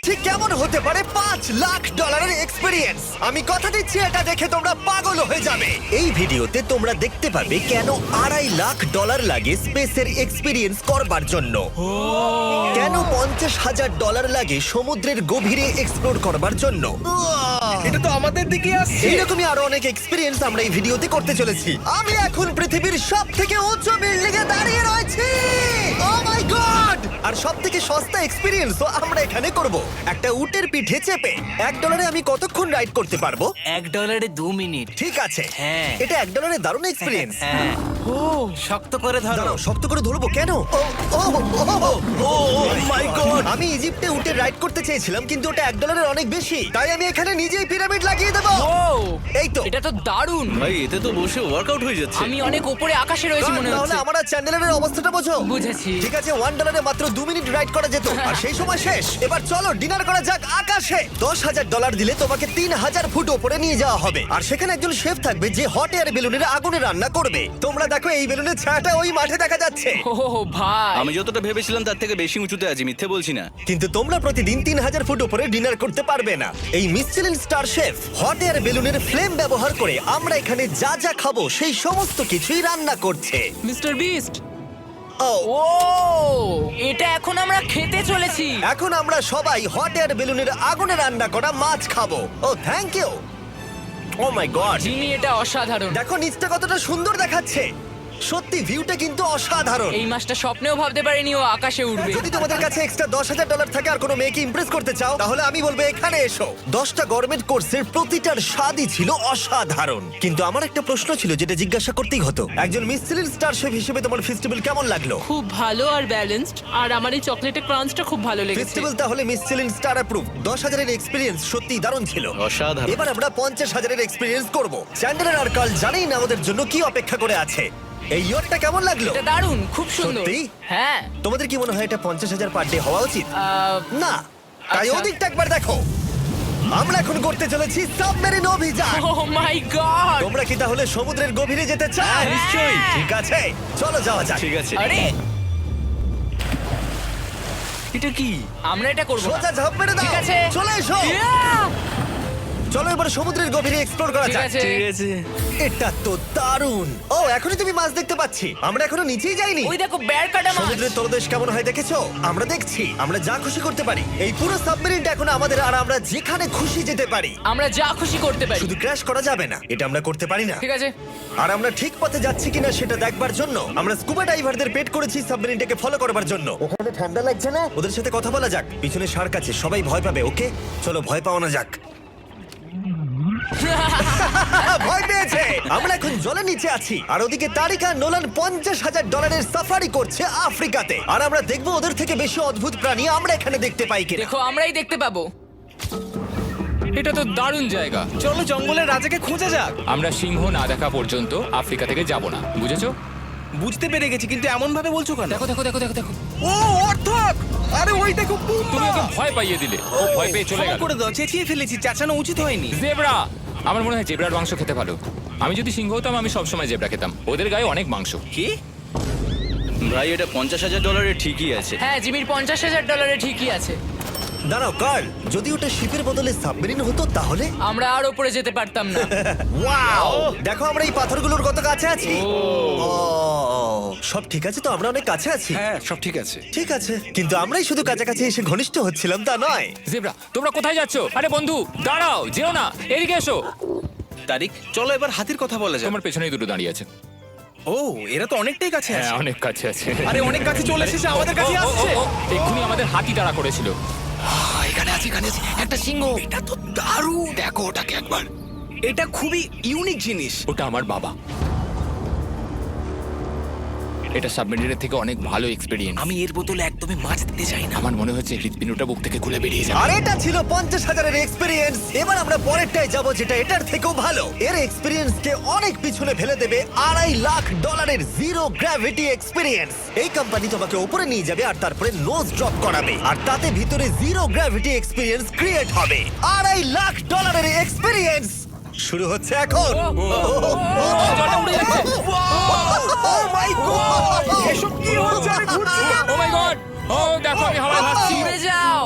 ঠিক কেমন হতে পারে $5 লাখ এক্সপিরিয়েন্স? আমি কথা দিচ্ছি এটা দেখে তোমরা পাগল হয়ে যাবে। এই ভিডিওতে তোমরা দেখতে পাবে কেন $2.5 লাখ লাগে স্পেসের এক্সপিরিয়েন্স করবার জন্য, কেন $50,000 লাগে সমুদ্রের গভীরে এক্সপ্লোর করবার জন্য। এটা তো আমাদের দিকে আসছে। এইরকমই আরো অনেক এক্সপিরিয়েন্স আমরা এই ভিডিওতে করতে চলেছি। আমি এখন পৃথিবীর সব থেকে উঁচু বিল্ডিং এ দাঁড়িয়ে রয়েছি। ও মাই গড! আর সব থেকে সস্তা এক্সপিরিয়েন্সও আমরা এখানে করব, একটা উটের পিঠে চেপে। $1 আমি কতক্ষণ রাইড করতে পারবো? $1 2 মিনিট। ঠিক আছে, হ্যাঁ। এটা $1 দারুণ এক্সপিরিয়েন্স। হ্যাঁ। ও শক্ত করে ধরো। দাঁড়াও, শক্ত করে ধরবো কেন? মাই গড! আমি ইজিপ্টে উটে রাইড করতে চেয়েছিলাম, কিন্তু ওটা $1 অনেক বেশি, তাই আমি এখানে নিজেই পিরামিড লাগিয়ে দেবো। ও এই তো। এটা তো দারুণ। ভাই এতে তো বসে ওয়ার্কআউট হয়ে যাচ্ছে। আমি অনেক উপরে আকাশে রয়েছি মনে তাহলে হচ্ছে। আমার আর চ্যান্ডেলের অবস্থাটা বোঝো। বুঝেছি। ঠিক আছে, $1 মাত্র 2 মিনিট রাইড করা যেত, আর সেই সময় শেষ। এবার চলো ডিনার করা যাক আকাশে। $10,000 দিলে তোমাকে 3,000 ফুট উপরে নিয়ে যাওয়া হবে, আর সেখানে একজন শেফ থাকবে যে হট এয়ার বেলুনের আগুনে রান্না করবে। তোমরা দেখো এই বেলুনের ছায়াটা ওই মাঠে দেখা যাচ্ছে। ও ভাই, আমি যতটা ভেবেছিলাম তার থেকে বেশি উঁচুতে আছি, মিথ্যে বলছি না। কিন্তু তোমরা প্রতিদিন 3,000 ফুট উপরে ডিনার করতে পারবে না। এই Michelin star chef hot air বেলুনের ফ্লেম ব্যবহার করে আমরা এখানে যা যা খাবো সেই সমস্ত কিছুই রান্না করছে। Mister beast. ও ও এটা এখন আমরা খেতে চলেছি। এখন আমরা সবাই হট এয়ার বেলুনের আগুনে রান্না করা মাছ খাবো। Oh thank you. Oh my god, Jimmy এটা অসাধারণ। দেখো নিচটা কতটা সুন্দর দেখাচ্ছে। সত্যি ভিউটা কিন্তু অসাধারণ। এই মাসটা স্বপ্নেও ভাবতে পারিনি ও আকাশে উঠবে। যদি তোমাদের কাছে এক্সট্রা $10,000 থাকে আর কোনো মেয়েকে ইমপ্রেস করতে চাও, তাহলে আমি বলবো এখানে এসো। 10টা গভর্নমেন্ট কোর্সের প্রতিটার স্বাদই ছিল অসাধারণ। কিন্তু আমার একটা প্রশ্ন ছিল যেটা জিজ্ঞাসা করতেই হতো, একজন মিশেলিন স্টার শেফ হিসেবে তোমার ফেস্টিভ্যাল কেমন লাগলো? খুব ভালো আর ব্যালেন্সড, আর আমার এই চকলেটের ক্রাঞ্চটা খুব ভালো লেগেছে। ফেস্টিভ্যাল তাহলে মিশেলিন স্টার অ্যাপ্রুভ। 10,000 এক্সপিরিয়েন্স সত্যি দারুণ ছিল। অসাধারণ। এবার আমরা 50,000 এক্সপিরিয়েন্স করব। চ্যান্ডেলার আর কার্ল জানেই না আমাদের জন্য কি অপেক্ষা করে আছে। এই ইয়ারটা কেমন লাগলো? এটা দারুণ, খুব সুন্দর। সত্যি? হ্যাঁ। তোমাদের কি মনে হয় এটা 50,000 পার ডে হওয়া উচিত? না, তাই আচ্ছা। ওদিকটা একবার দেখো। আমরা এখন করতে চলেছি সাবমেরিন অভিযান। ও মাই গড। তোমরা কি তাহলে সমুদ্রের গভীরে যেতে চাও? হ্যাঁ, নিশ্চয়ই। ঠিক আছে, চলো যাওয়া যাক। ঠিক আছে। আরে এটা কি? আমরা এটা করব না। সোজা ঝাঁপ মেরে দাও। ঠিক আছে। চলে এসো। Yeah! চলো এবার সমুদ্রের গভীরে এক্সপ্লোর করা ঠিক যাক। আছে। ঠিক আছে। এটা তো দারুণ। ও, এখনই তুমি মাছ দেখতে পাচ্ছি। আমরা এখনো নিচেই যাইনি। ওই দেখো বের কাটা মাছ। সমুদ্রের তলদেশ কেমন হয় দেখেছো? আমরা দেখছি, আমরা যা খুশি করতে পারি। এই পুরো সাবমেরিনটা এখন আমাদের, আর আমরা যেখানে খুশি যেতে পারি। আমরা যা খুশি করতে পারি। শুধু ক্র্যাশ করা যাবে না, এটা আমরা করতে পারি না। ঠিক আছে। আর আমরা ঠিক পথে যাচ্ছি কিনা সেটা দেখবার জন্য আমরা স্কুবা ডাইভারদের পেড করেছি সাবমেরিনটাকে ফলো করবার জন্য। ওখানে ঠান্ডা লাগছে না? ওদের সাথে কথা বলা যাক। পিছনে শার্ক আছে, সবাই ভয় পাবে। ওকে চলো ভয় পাওয়ানো যাক। ভয় পেয়েছে। আমরা এখন জলের নিচে আছি, আর ওদিকে তারিকা নোলান $50,000 সাফারি করছে আফ্রিকাতে। আর আমরা দেখবো ওদের থেকে বেশি অদ্ভুত প্রাণী আমরা এখানে দেখতে পাই কিনা। দেখো আমরাই দেখতে পাবো। এটা তো দারুণ জায়গা। চলো জঙ্গলের রাজাকে খোঁজা যাক। আমরা সিংহ না দেখা পর্যন্ত আফ্রিকা থেকে যাব না, বুঝেছো? বুঝতে পেরে গেছি, কিন্তু এমন ভাবে বলছো কেন? দেখো দেখো দেখো দেখো দেখো, ও অর্থক! আরে ওই দেখো তুমি ওকে ভয় পাইয়ে দিলে, ও ভয় পেয়ে চলে ক্ষমা গেল। করে দাও, চেঁচিয়ে ফেলেছি, চাচানো উচিত হয়নি। জেব্রা, আমার মনে হয় জেব্রার মাংস খেতে ভালো। আমি যদি সিংহ হতাম আমি সবসময় জেব্রা খেতাম, ওদের গায়ে অনেক মাংস। কি? ভাই এটা $50,000 ঠিকই আছে। হ্যাঁ, জিমির $50,000 ঠিকই আছে। দাঁড়াও কার্ল, যদি ওটা শিপের বদলে সাবমেরিন হতো তাহলে? আমরা আর উপরে যেতে পারতাম না। ওয়াও, দেখো আমরা এই পাথরগুলোর কত কাছে আছি। ও, সব ঠিক আছে তো? আমরা অনেক কাছে আছি। হ্যাঁ সব ঠিক আছে। ঠিক আছে, কিন্তু আমরাই শুধু কাছাকাছি এসে ঘনিষ্ঠ হচ্ছিলাম তা নয়। জেব্রা, তোমরা কোথায় যাচ্ছো? আরে বন্ধু দাঁড়াও, যেও না, এদিকে এসো। তারিক চলো এবার হাতির কথা বলা যাক। তোমার পেছনেই দুটো দাঁড়িয়ে আছে। ও এরা তো অনেকটাই কাছে হ্যাঁ, আছে। অনেক কাছে আছে। আরে অনেক কাছে চলে এসেছে, আমাদের কাছে আসছে। এক্ষুনি আমাদের হাতি তাড়া করেছিল। এখানে আছে একটা সিংহ। এটা তো দারুণ, দেখো ওটাকে একবার। এটা খুবই ইউনিক জিনিস। ওটা আমার বাবা। এটা সাবমেরিনের থেকে অনেক ভালো এক্সপেরিয়েন্স। আমি এর বোতলে একদমই মাছ দিতে চাই না। আমার মনে হচ্ছে হৃৎপিণ্ডটা বুক থেকে খুলে বেরিয়ে যাবে। আর এটা ছিল 50,000 এক্সপিরিয়েন্স। এবার আমরা পরেরটায় যাব যেটা এটার থেকেও ভালো। এর এক্সপিরিয়েন্সকে অনেক পিছনে ফেলে দেবে $2.5 লাখ জিরো গ্র্যাভিটি এক্সপিরিয়েন্স। এই কোম্পানি তোমাকে উপরে নিয়ে যাবে আর তারপরে নোজ ড্রপ করাবে, আর তাতে ভিতরে জিরো গ্র্যাভিটি এক্সপিরিয়েন্স ক্রিয়েট হবে। $2.5 এক্সপিরিয়েন্স শুরু হচ্ছে এখন। জলটা উড়ে যাচ্ছে। ও মাই গড, এসব কি হচ্ছে? আমি ঘুরছি না। ও মাই গড! ও দেখো আমি হাওয়ায় ভাসছি। উড়ে যাও।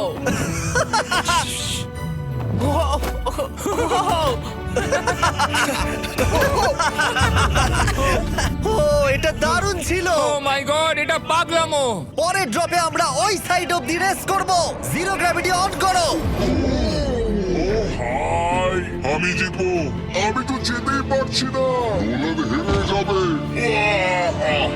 ও এটা দারুণ ছিল। ও মাই গড, এটা পাগলামো। পরের ড্রপে আমরা ওই সাইড অফ দি রেস করব। জিরো গ্র্যাভিটি অন করো। হাই, আমি জিতবো। আমি তো যেতেই পারছি না, নোলান হেরে যাবে। আহ!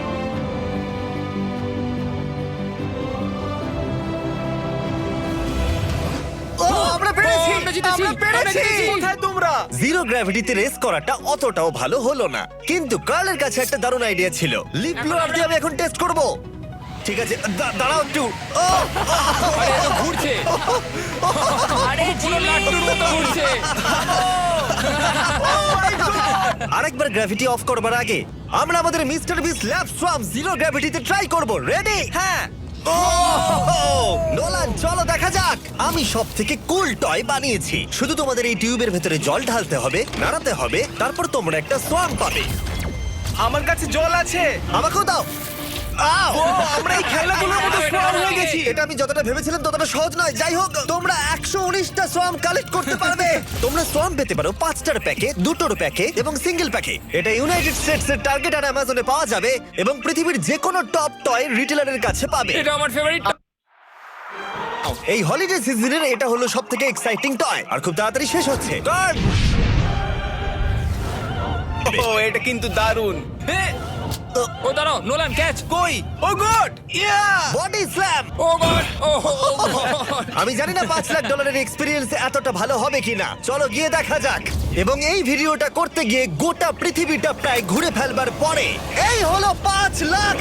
ও আমরা পেরেছি, ও, আমরা জিতেছি, আমরা পেরেছি। আমরা জিতেছি। কোথায় তোমরা? জিরো গ্র্যাভিটিতে রেস করাটা অতটাও ভালো হলো না, কিন্তু কার্লের কাছে একটা দারুণ আইডিয়া ছিল। লিপ ব্লোয়ার দিয়ে আমি এখন টেস্ট করব। ঠিক আছে, দাঁড়াও একটু। ও, আরে এত ঘুরছে, আরে পুরো লাট্টুর মতো ঘুরছে। আরেকবার গ্র্যাভিটি অফ করবার আগে আমরা আমাদের মিস্টার বিস ল্যাব সোয়াম জিরো গ্র্যাভিটিতে ট্রাই করব। রেডি? হ্যাঁ। ও নোলান, চলো দেখা যাক। আমি সব থেকে কুল টয় বানিয়েছি। শুধু তোমাদের এই টিউবের ভেতরে জল ঢালতে হবে, নাড়াতে হবে, তারপর তোমরা একটা সোয়াম পাবে। আমার কাছে জল আছে। আমাকেও দাও। আও! আমরা এই খেলাগুলোর মতো স্ট্রং হয়ে গেছি। এটা আমি যতটা ভেবেছিলাম ততটা সহজ নয়। যাই হোক, তোমরা 119টা সোয়াম কালেক্ট করতে পারবে। তোমরা সোয়াম পেতে পারো 5টার প্যাকে, 2টোর প্যাকে এবং সিঙ্গেল প্যাকে। এটা ইউনাইটেড স্টেটস এর টার্গেট আর অ্যামাজনে পাওয়া যাবে এবং পৃথিবীর যে কোনো টপ টয় রিটেলারের কাছে পাবে। এটা আমার ফেভারিট। এই হলিডে সিজনের এটা হলো সবথেকে এক্সাইটিং টয় আর খুব তাড়াতাড়ি শেষ হচ্ছে। গার্ড! ও এটা কিন্তু দারুণ। ও দাঁড়াও, নোলান ক্যাচ। কই? Oh god! Yeah! Body slam! Oh god, oh god. আমি জানি না $5 লাখ এক্সপিরিয়েন্স এতটা ভালো হবে কিনা। চলো গিয়ে দেখা যাক। এবং এই ভিডিওটা করতে গিয়ে গোটা পৃথিবীটা প্রায় ঘুরে ফেলবার পরে এই হলো $5 লাখ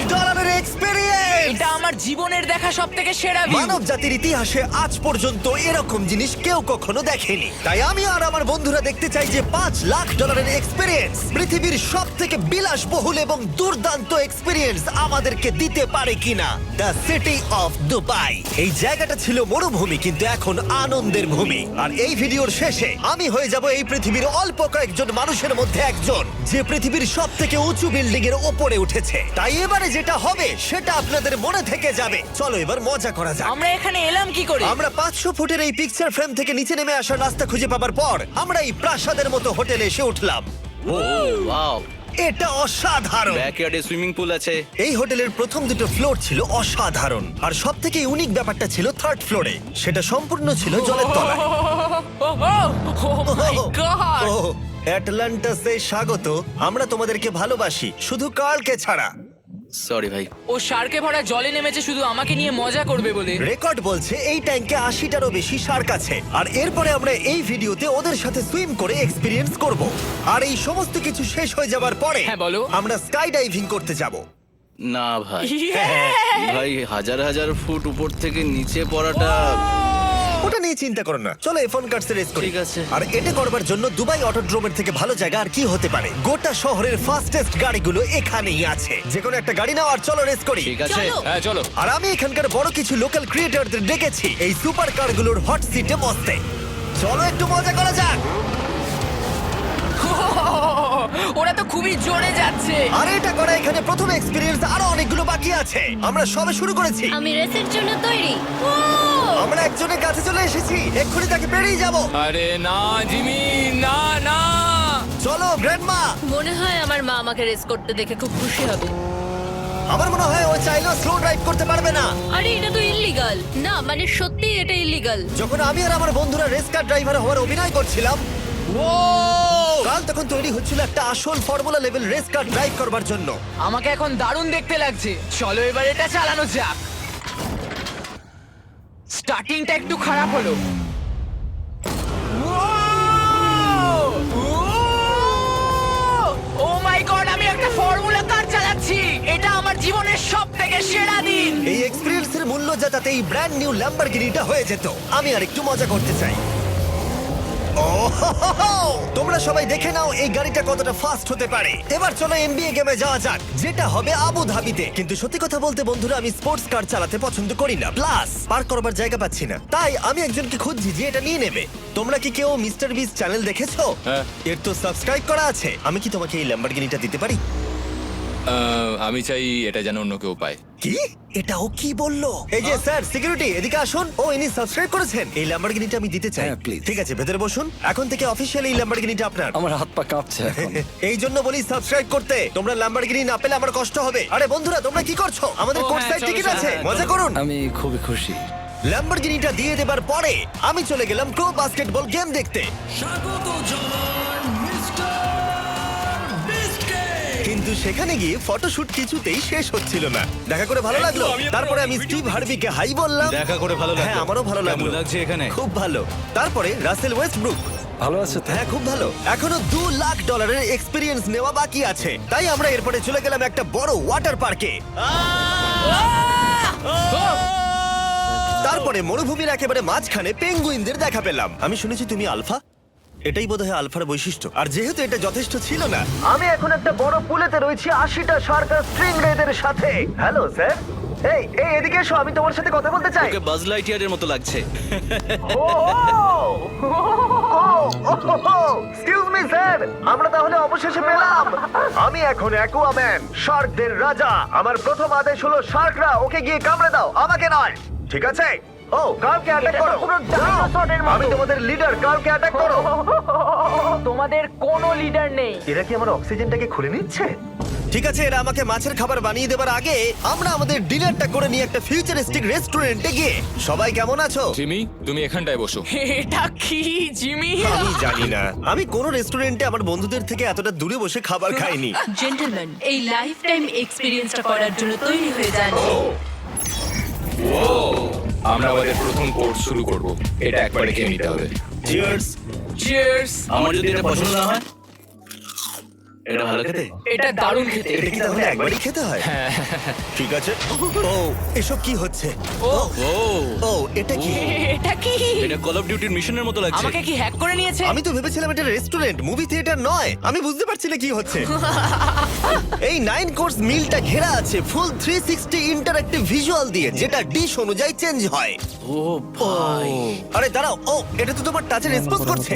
এক্সপিরিয়েন্স। এটা আমার জীবনের দেখা সবথেকে সেরা ভিউ। মানব জাতির ইতিহাসে আজ পর্যন্ত এরকম জিনিস কেউ কখনো দেখেনি। তাই আমি আর আমার বন্ধুরা দেখতে চাই যে $5 লাখ এক্সপিরিয়েন্স পৃথিবীর সব থেকে বিলাসবহুল এবং দুর্দান্ত এক্সপিরিয়েন্স আমাদেরকে দিতে পারে কিনা। The city of Dubai. এই জায়গাটা ছিল মরুভূমি, কিন্তু এখন আনন্দের ভূমি। আর এই ভিডিওর শেষে আমি হয়ে যাব এই পৃথিবীর অল্প কয়েকজন মানুষের মধ্যে একজন, যে পৃথিবীর সব থেকে উঁচু বিল্ডিং এর ওপরে উঠেছে। তাই এবারে যেটা হবে সেটা আপনাদের মনে থেকে যাবে। চলো এবার মজা করা যাক। আমরা এখানে এলাম কি করে? আমরা 500 ফুটের এই পিকচার ফ্রেম থেকে নিচে নেমে আসার রাস্তা খুঁজে পাবার পর আমরা এই প্রাসাদের মতো হোটেলে এসে উঠলাম। ওয়াও! এটা অসাধারণ। ব্যাকইয়ার্ডে সুইমিং পুল আছে। এই হোটেলের প্রথম দুটো ফ্লোর ছিল অসাধারণ, আর সব থেকে ইউনিক ব্যাপারটা ছিল থার্ড ফ্লোরে। সেটা সম্পূর্ণ ছিল জলের তলায়। মাই গড! ও অ্যাটলান্টাসে স্বাগত। আমরা তোমাদেরকে ভালোবাসি, শুধু কার্লকে ছাড়া। সরি ভাই। ও শার্কে ভরা জলে নেমেছে শুধু আমাকে নিয়ে মজা করবে বলে। রেকর্ড বলছে এই ট্যাঙ্কে 80টারও বেশি শার্ক আছে। আর এরপরে আমরা এই ভিডিওতে ওদের সাথে সুইম করে এক্সপিরিয়েন্স করব। আর এই সমস্ত কিছু শেষ হয়ে যাবার পরে হ্যাঁ, বলো। আমরা স্কাই ডাইভিং করতে যাব। না ভাই, হ্যাঁ, ভাই হাজার হাজার ফুট উপর থেকে নিচে পড়াটা। ওটা নিয়ে চিন্তা করো না, চলো ফোন কার্ডসে রেস করি। ঠিক আছে। আর এটা করবার জন্য দুবাই অটোড্রোমের থেকে ভালো জায়গা আর কি হতে পারে। গোটা শহরের ফাস্টেস্ট গাড়িগুলো এখানেই আছে। যে কোনো একটা গাড়ি নাও আর চলো রেস করি। ঠিক আছে। হ্যাঁ চলো। আর আমি এখানকার বড় কিছু লোকাল ক্রিয়েটরদের ডেকেছি এই সুপার কারগুলোর হট সিটে বসতে। চলো একটু মজা করা যাক। ওরা তো খুবই জোরে যাচ্ছে। আর এটা করা এখানে প্রথম এক্সপিরিয়েন্স, আরো অনেকগুলো বাকি আছে। আমরা সবে শুরু করেছি। আমি রেসের জন্য তৈরি। আমরা একজনের কাছে চলে এসেছি, এক্ষুনি তাকে পেরিয়ে যাব। আরে না জিমি, না না। চলো গ্র্যান্ডমা। মনে হয় আমার মা আমাকে রেস করতে দেখে খুব খুশি হবে। আমার মনে হয় ও চাইলেও স্লো ড্রাইভ করতে পারবে না। আরে এটা তো ইল্লিগাল। না মানে সত্যি এটা ইল্লিগাল। যখন আমি আর আমার বন্ধুরা রেস কার ড্রাইভার হওয়ার অভিনয় করছিলাম, কাল তখন তৈরি হচ্ছিল একটা আসল formula level race car drive করবার জন্য। আমাকে এখন দারুণ দেখতে লাগছে। চলো এবার এটা চালানো যাক। স্টার্টিংটা একটু খারাপ হলো। ও মাই গড, আমি একটা ফর্মুলা কার চালাচ্ছি। এটা আমার জীবনের সবথেকে সেরা দিন। এই এক্সপেরিয়েন্সের মূল্য যা, তাতে এই ব্র্যান্ড নিউ ল্যাম্বরগিনিটা হয়ে যেত। আমি আর একটু মজা করতে চাই। তোমরা সবাই দেখে নাও এই গাড়িটা কতটা ফাস্ট হতে পারে। এবার চলো এনবিএ গেমে যাওয়া যাক, যেটা হবে আবু ধাবিতে। কিন্তু সত্যি কথা বলতে বন্ধুরা, আমি স্পোর্টস কার চালাতে পছন্দ করি না, প্লাস পার্ক করবার জায়গা পাচ্ছি না। তাই আমি একজনকে খুঁজছি যে এটা নিয়ে নেবে। তোমরা কি কেউ মিস্টার বিস চ্যানেল দেখেছো? হ্যাঁ। এর তো সাবস্ক্রাইব করা আছে। আমি কি তোমাকে এই ল্যাম্বরগিনিটা দিতে পারি? আমি চাই এটা যেন অন্য কেউ পায়। কি এটা ও কি বললো? এই যে স্যার সিকিউরিটি এদিকে আসুন। ও ইনি সাবস্ক্রাইব করেছেন। এই ল্যাম্বরগিনিটা আমি দিতে চাই। হ্যাঁ, please. ঠিক আছে ভেতরে বসুন। এখন থেকে অফিসিয়ালি এই ল্যাম্বরগিনিটা আপনার। আমার হাত পা কাঁপছে এখন। এই জন্য বলি সাবস্ক্রাইব করতে। তোমরা ল্যাম্বরগিনি না পেলে আমার কষ্ট হবে। আরে বন্ধুরা তোমরা কি করছো? আমাদের কোর্স সাইড টিকিট আছে, মজা করুন। আমি খুবই খুশি। ল্যাম্বরগিনিটা দিয়ে দেবার পরে আমি চলে গেলাম প্রো বাস্কেটবল গেম দেখতে। কিন্তু সেখানে গিয়ে ফটোশুট কিছুতেই শেষ হচ্ছিল না। দেখা করে ভালো লাগলো। তারপরে আমি স্টিভ হার্ভিকে হাই বললাম। দেখা করে ভালো লাগলো। হ্যাঁ আমারও ভালো লাগলো। কেমন লাগছে এখানে? খুব ভালো। তারপরে রাসেল ওয়েস্টব্রুক। ভালো আছে তো? হ্যাঁ খুব ভালো। এখনো $2 লাখ এক্সপিরিয়েন্স নেওয়া বাকি আছে। তাই আমরা এরপরে চলে গেলাম একটা বড় ওয়াটার পার্কে। তারপরে মরুভূমির একেবারে মাঝখানে পেঙ্গুইনদের দেখা পেলাম। আমি শুনেছি তুমি আলফা। এটাই বোধহয় আলফার বৈশিষ্ট্য। আর যেহেতু এটা যথেষ্ট ছিল না, আমি এখন একটা বড় পুলেতে রয়েছি 80টা সার্কাস স্ট্রিংরেদের সাথে। Hello sir. এই এই এদিকে এসো, আমি তোমার সাথে কথা বলতে চাই। ওকে বাজ লাইটইয়ারের মতো লাগছে। এক্সকিউজ মি স্যার, আমরা তাহলে অবশেষে পেলাম। আমি এখন অ্যাকুয়াম্যান, শার্কদের রাজা। আমার প্রথম আদেশ হলো শার্করা ওকে গিয়ে কামড়ে দাও, আমাকে নয়। ঠিক আছে? ও কার্লকে অ্যাটাক করো। আমি তোমাদের লিডার, কার্লকে অ্যাটাক করো। তোমাদের কোনো লিডার নেই। এরা কি আমার অক্সিজেনটাকে খুলে নিচ্ছে? ঠিক আছে, এরা আমাকে মাছের খাবার বানিয়ে দেবার আগে আমরা আমাদের ডিনারটা করে নিয়ে একটা ফিউচারিস্টিক রেস্টুরেন্টে গিয়ে। সবাই কেমন আছো? জিমি, তুমি এখানটায় বসো। এটা কি জিমি? আমি জানি না, আমি কোন রেস্টুরেন্টে আমার বন্ধুদের থেকে এতটা দূরে বসে খাবার খাইনি। জেন্টলম্যান, এই লাইফ টাইম এক্সপিরিয়েন্সটা করার জন্য তৈরি হয়ে যান। আমরা আমাদের প্রথম কোর্স শুরু করব। এটা একবারে খেয়ে নিতে হবে। চিয়ার্স। চিয়ার্স। আমার যদি এটা পছন্দ না হয়, এটা ভালো খেতে। এটা দারুণ খেতে। এটা কি তাহলে একবারই খেতে হয়? ঠিক আছে। ও এসব কি হচ্ছে? ও ও এটা কি? এটা কি? এটা কল অফ ডিউটির মিশনের মতো লাগছে। আমাকে কি হ্যাক করে নিয়েছে? আমি তো ভেবেছিলাম এটা রেস্টুরেন্ট, মুভি থিয়েটার নয়। আমি বুঝতে পারছি না কি হচ্ছে। এই 9 কোর্স মিলটা ঘেরা আছে ফুল 360 ইন্টারঅ্যাক্টিভ ভিজুয়াল দিয়ে, যেটা ডিশ অনুযায়ী চেঞ্জ হয়। ও ভাই, আরে দাঁড়াও, ও এটা তো তোমার টাচে রেসপন্স করছে।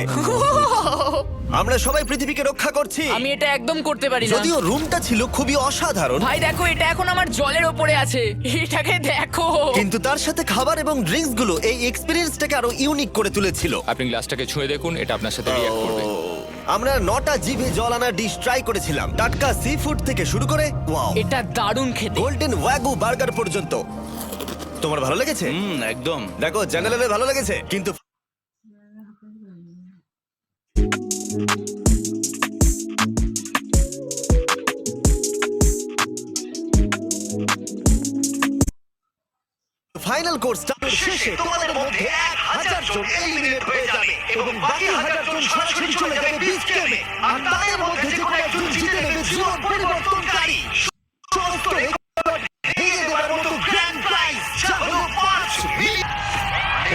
আমরা সবাই পৃথিবীকে রক্ষা করছি। আমি এটা একদম করতে পারি না। যদিও রুমটা ছিল খুবই অসাধারণ, ভাই দেখো, এটা এখন আমার জলের ওপরে আছে। এটাকে দেখো। কিন্তু তার সাথে খাবার এবং ড্রিঙ্কস গুলো এই এক্সপেরিয়েন্সটাকে আরো ইউনিক করে তুলেছিল। আপনি গ্লাসটাকে ছুঁয়ে দেখুন, এটা আপনার সাথে রিঅ্যাক্ট করবে। আমরা 9টা জিভে জল আনা ডিশ ট্রাই করেছিলাম, টাটকা সি ফুড থেকে শুরু করে ওয়াও এটা দারুণ খেতে। গোল্ডেন ওয়াগু বার্গার পর্যন্ত। তোমার ভালো লেগেছে? একদম। দেখো জেনারেলে ভালো লেগেছে, কিন্তু ফাইনাল কোর্সটা শেষে তোমাদের মধ্যে 1000 জন এলিমিনেট হয়ে যাবে এবং বাকি 1000 জন সরাসরি চলে যাবে বিচ গেমে। আর তাদের মধ্যে যে কোনো একজন জিতে নেবে জীবন পরিবর্তনকারী সমস্ত রেকর্ড ভেঙে দেওয়ার মতো গ্র্যান্ড প্রাইজ, যা হলো 5 মিলিয়ন।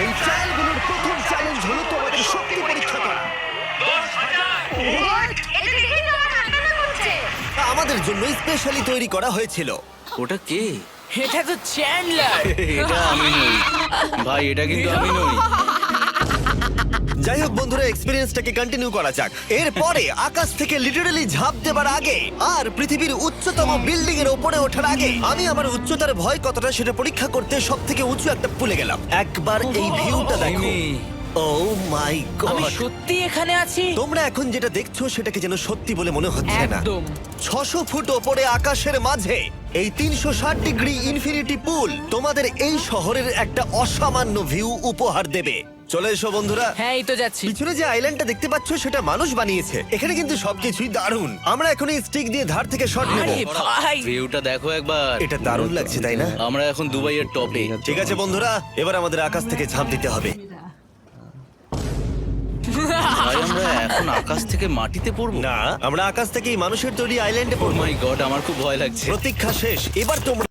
এই ট্রায়ালগুলোর প্রথম চ্যালেঞ্জ হলো তোমাদের শক্তি পরীক্ষা করা। আমাদের জন্য স্পেশালি তৈরি করা হয়েছিল। ওটা কে? এটা তো চ্যান্ডলার। এটা আমি নই ভাই, এটা কিন্তু আমি নই। যাই হোক বন্ধুরা, এক্সপেরিয়েন্সটাকে কন্টিনিউ করা যাক। এরপরে আকাশ থেকে লিটারালি ঝাঁপ দেবার আগে আর পৃথিবীর উচ্চতম বিল্ডিং এর উপরে ওঠার আগে আমি আমার উচ্চতার ভয় কতটা সেটা পরীক্ষা করতে সব থেকে উঁচু একটা পুলে গেলাম। একবার এই ভিউটা দেখো। ও মাই আমি গড, সত্যি এখানে আছি। তোমরা এখন যেটা দেখছো সেটাকে যেন সত্যি বলে মনে হচ্ছে না। একদম। 600 ফুট ওপরে আকাশের মাঝে এই 360 ডিগ্রি ইনফিনিটি পুল তোমাদের এই শহরের একটা অসামান্য ভিউ উপহার দেবে। চলে এসো বন্ধুরা। হ্যাঁ, এই তো যাচ্ছি। পিছনে যে আইল্যান্ডটা দেখতে পাচ্ছ সেটা মানুষ বানিয়েছে। এখানে কিন্তু সবকিছুই দারুণ। আমরা এখন এই স্টিক দিয়ে ধার থেকে শট নেব। আরে ভাই, ভিউটা দেখো একবার। এটা দারুণ লাগছে তাই না? আমরা এখন দুবাইয়ের টপে। ঠিক আছে বন্ধুরা, এবার আমাদের আকাশ থেকে ঝাঁপ দিতে হবে। ভাই আমরা এখন আকাশ থেকে মাটিতে পড়বো? না, আমরা আকাশ থেকে এই মানুষের তৈরি আইল্যান্ডে ও পড়বো। মাই গড, আমার খুব ভয় লাগছে। প্রতীক্ষা শেষ। এবার তোমরা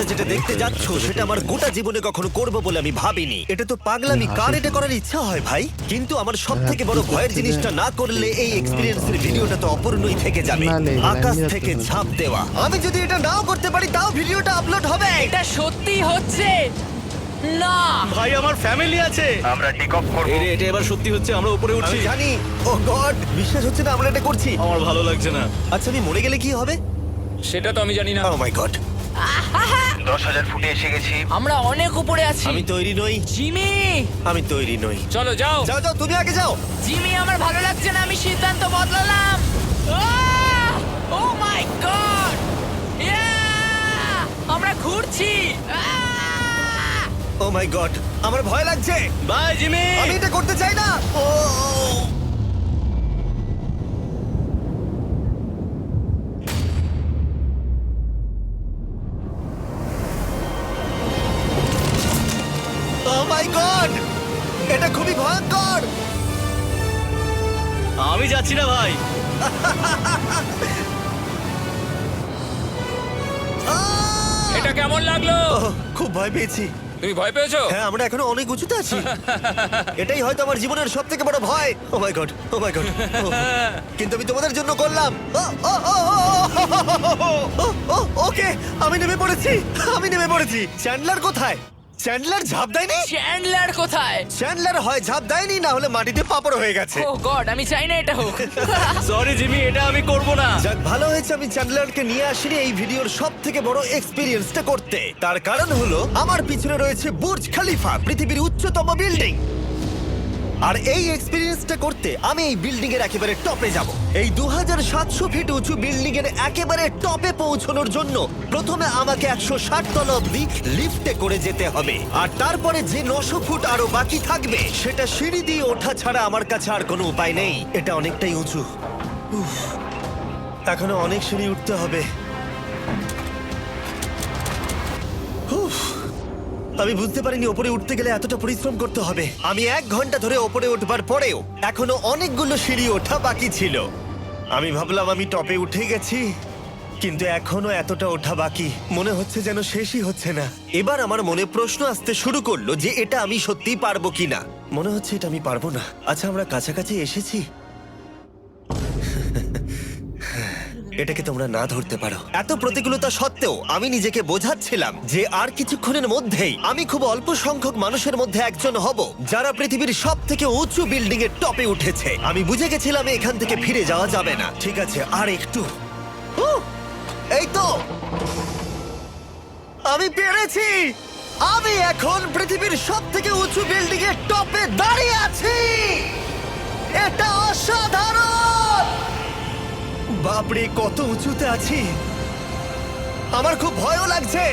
যেটা দেখতে যাচ্ছ সেটা আমার গোটা জীবনে কখনো করব বলে আমি ভাবিনি। এটা তো পাগলামি, কার এটা করার ইচ্ছা হয় ভাই? কিন্তু আমার সব থেকে বড় ভয়ের জিনিসটা না করলে এই এক্সপেরিয়েন্সের ভিডিওটা তো অপূর্ণই থেকে যাবে। আকাশ থেকে ঝাঁপ দেওয়া। আমি যদি এটা নাও করতে পারি তাও ভিডিওটা আপলোড হবে। এটা সত্যি হচ্ছে না। ভাই আমার ফ্যামিলি আছে। এটা এবার সত্যি হচ্ছে, আমরা উপরে আমি উঠছি। জানি। ও গড, বিশ্বাস হচ্ছে না আমরা এটা করছি। আমার ভালো লাগছে না। আচ্ছা আমি মরে গেলে কি হবে? সেটা তো আমি জানি না। ও মাই গড, 10,000 ফুটে এসে গেছি। আমরা অনেক উপরে আছি। আমি তৈরি নই, জিমি, আমি তৈরি নই। চলো যাও। যাও যাও, তুমি আগে যাও। জিমি, আমার ভালো লাগছে না, আমি সিদ্ধান্ত বদলালাম। ও মাই গড, আমরা ঘুরছি। ও মাই গড, আমার ভয় লাগছে। Bye Jimmy. আমি এটা করতে চাই না। ও মাই গড, এটা খুবই ভয়ঙ্কর। আমি যাচ্ছি না ভাই। আহ! এটা কেমন লাগলো? ওহ, খুব ভয় পেয়েছি। তুমি ভয় পেয়েছো? হ্যাঁ, আমরা এখনো অনেক উঁচুতে আছি। এটাই হয়তো আমার জীবনের সব থেকে বড় ভয়। ও my god, O my god. কিন্তু আমি তোমাদের জন্য করলাম। ওকে, আমি নেমে পড়েছি, আমি নেমে পড়েছি। চ্যান্ডলার কোথায়? চ্যান্ডলার ঝাঁপ দেয়নি? চ্যান্ডলার কোথায়? চ্যান্ডলার হয় ঝাঁপ দেয়নি, না হলে মাটিতে পাপড় হয়ে গেছে। ও গড, আমি চাই না এটা হোক। সরি জিমি, এটা আমি করব না। যাক, ভালো হয়েছে আমি চ্যান্ডলারকে নিয়ে আসিনি এই ভিডিওর সব থেকে বড় এক্সপিরিয়েন্সটা করতে। তার কারণ হলো আমার পিছনে রয়েছে বুর্জ খলিফা, পৃথিবীর উচ্চতম বিল্ডিং। আর এই এক্সপিরিয়েন্সটা করতে আমি এই বিল্ডিং এর একেবারে টপে যাব। এই 2700 ফিট উঁচু বিল্ডিং এর একেবারে টপে পৌঁছানোর জন্য প্রথমে আমাকে 160 তলা অব্দি লিফটে করে যেতে হবে, আর তারপরে যে 900 ফুট আরো বাকি থাকবে সেটা সিঁড়ি দিয়ে ওঠা ছাড়া আমার কাছে আর কোনো উপায় নেই। এটা অনেকটাই উঁচু। উফ, এখনো অনেক সিঁড়ি উঠতে হবে। উফ, আমি বুঝতে পারিনি ওপরে উঠতে গেলে এতটা পরিশ্রম করতে হবে। আমি 1 ঘন্টা ধরে ওপরে উঠবার পরেও এখনো অনেকগুলো সিঁড়ি ওঠা বাকি ছিল। আমি ভাবলাম আমি টপে উঠে গেছি, কিন্তু এখনো এতটা ওঠা বাকি। মনে হচ্ছে যেন শেষই হচ্ছে না। এবার আমার মনে প্রশ্ন আসতে শুরু করলো যে এটা আমি সত্যিই পারবো কিনা। মনে হচ্ছে এটা আমি পারবো না। আচ্ছা, আমরা কাছাকাছি এসেছি। এটাকে তোমরা না ধরতে পারো। এত প্রতিকূলতা সত্ত্বেও আমি নিজেকে বোঝাচ্ছিলাম যে আর কিছুক্ষণের মধ্যেই আমি খুব অল্প সংখ্যক মানুষের মধ্যে একজন হব যারা পৃথিবীর সব থেকে উঁচু বিল্ডিং এর টপে উঠেছে। আমি বুঝে গেছিলাম এখান থেকে ফিরে যাওয়া যাবে না। ঠিক আছে, আর একটু। এই তো, আমি পেরেছি। আমি এখন পৃথিবীর সব থেকে উঁচু বিল্ডিং এর টপে দাঁড়িয়ে আছি। এটা অসাধারণ। বাপরে, কত উঁচুতে আছি। আমার খুব ভয়ও লাগছে।